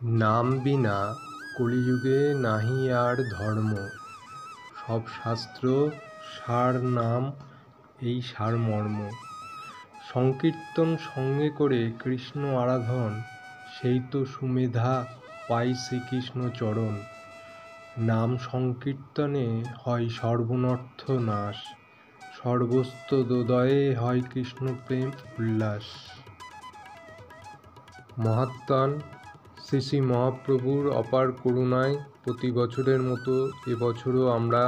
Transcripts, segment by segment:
নাম বিনা কলিযুগে নাহি আর ধর্ম, সব শাস্ত্র সার নাম এই সারমর্ম। সংকীর্তন সঙ্গে করে কৃষ্ণ আরাধন, সেই তো সুমেধা পাই শ্রীকৃষ্ণ চরণ। নাম সংকীর্তনে হয় সর্বনর্থ নাশ, সর্বস্তদয়ে হয় কৃষ্ণ প্রেম উল্লাস। মহাত্মান শ্রী শ্রী মহাপ্রভুর অপার করুণায় প্রতি বছরের মতো এবছরও আমরা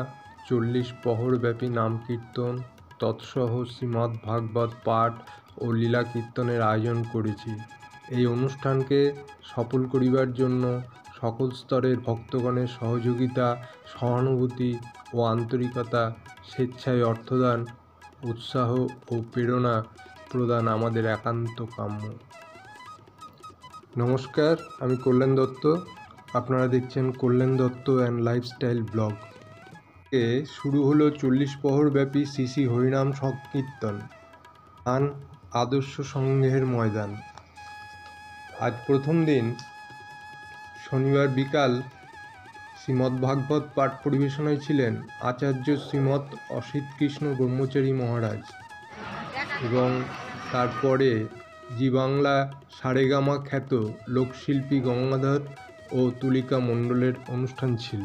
40 প্রহরব্যাপী নাম কীর্তন তৎসহ শ্রীমদ্ ভাগবত পাঠ ও লীলা কীর্তনের আয়োজন করেছি। এই অনুষ্ঠানকে সফল করিবার জন্য সকল স্তরের ভক্তগণের সহযোগিতা, সহানুভূতি ও আন্তরিকতা, স্বেচ্ছায় অর্থদান, উৎসাহ ও প্রেরণা প্রদান আমাদের একান্ত কাম্য। নমস্কার, আমি কল্যাণ দত্ত। আপনারা দেখছেন কল্যাণ দত্ত অ্যান্ড লাইফস্টাইল ব্লগ। শুরু হলো 40 প্রহরব্যাপী শ্রী শ্রী হরিনাম সংকীর্তন, স্থান আদর্শ সংঘের ময়দান। আজ প্রথম দিন, শনিবার বিকাল শ্রীমদ্ভাগবত পাঠ পরিবেশনায় ছিলেন আচার্য শ্রীমৎ অসিত কৃষ্ণ ব্রহ্মচারী মহারাজ, এবং তারপরে জি বাংলা সারেগামা খ্যাত লোকশিল্পী গঙ্গাধর ও তুলিকা মণ্ডলের অনুষ্ঠান ছিল।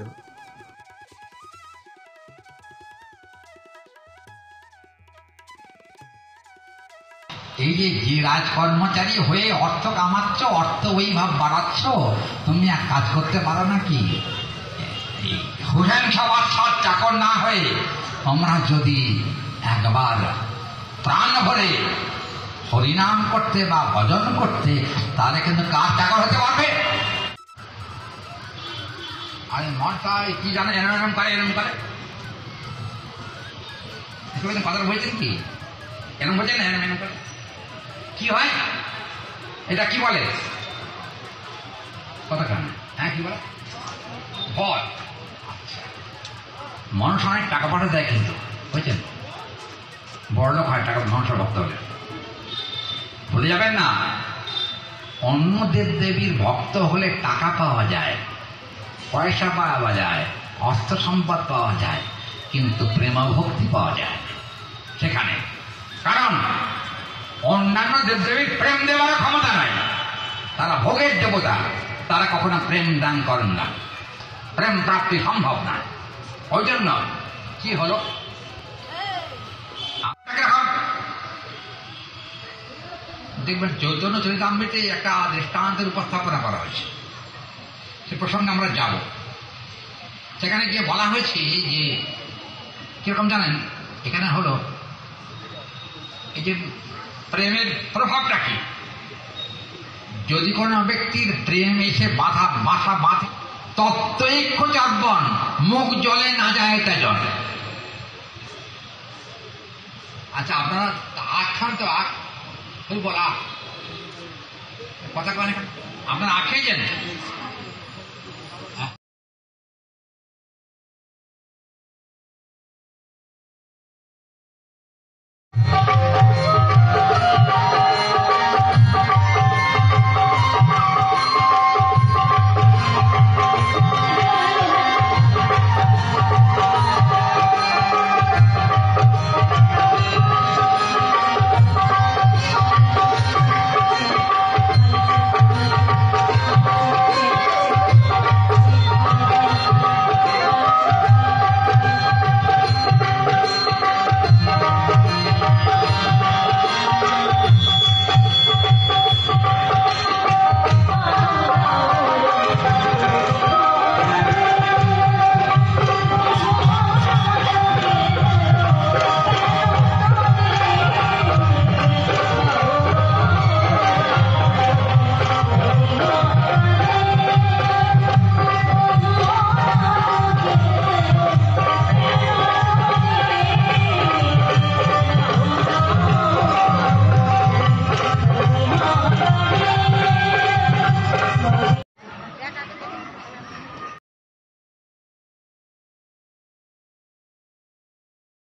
এই যে রাজকর্মচারী হয়ে অর্থ কামাচ্ছ, অর্থ ওইভাবে বাড়াচ্ছ, তুমি এক কাজ করতে পারো নাকি? হুসেন সবার সৎ চাকর না হয়ে তোমরা যদি একবার প্রাণ ভরে হরিনাম করতে বা ভজন করতে, তাহলে কিন্তু কার চাকর হতে পারবে? আরে মনটাই কি জানে, এরম করে কথা বলছেন কি? এরম বলছেন না, এরম করে কি হয়? এটা কি বলে? কথা কেন? হ্যাঁ, কি বলে? বল। মানুষ অনেক টাকা পয়সা দেয়, কিন্তু বুঝছেন, বড় লোক হয় টাকা মানুষের ভক্ত হলে। ভুলে যাবেন না, অন্য দেবদেবীর ভক্ত হলে টাকা পাওয়া যায়, পয়সা পাওয়া যায়, অর্থ সম্পদ পাওয়া যায়, কিন্তু প্রেম ভক্তি পাওয়া যায় সেখানে। কারণ অন্যান্য দেবদেবীর প্রেম দেওয়ার ক্ষমতা নাই, তারা ভোগের দেবতা, তারা কখনো প্রেম দান করেন না, প্রেম প্রাপ্তি সম্ভব না। ওই জন্য কি হলো, দেখবেন চৈতন্য চরিতামৃতে একটা দৃষ্টান্তের উপস্থাপনা করা হয়েছে, সে প্রসঙ্গে আমরা যাব। সেখানে গিয়ে বলা হয়েছে যে কিরকম জানেন, এখানে হলো এই যে প্রেমের প্রভাবটা কি। যদি কোনো ব্যক্তির প্রেম এসে বাধা বাঁধে, তত্ত্বৈক্য চাপবন, মুখ জলে না যায় তা জলে। আচ্ছা, আপনারা আখ খান তো? আখ বল, আখ কথা কেন? আপনারা আখ খেয়েছেন?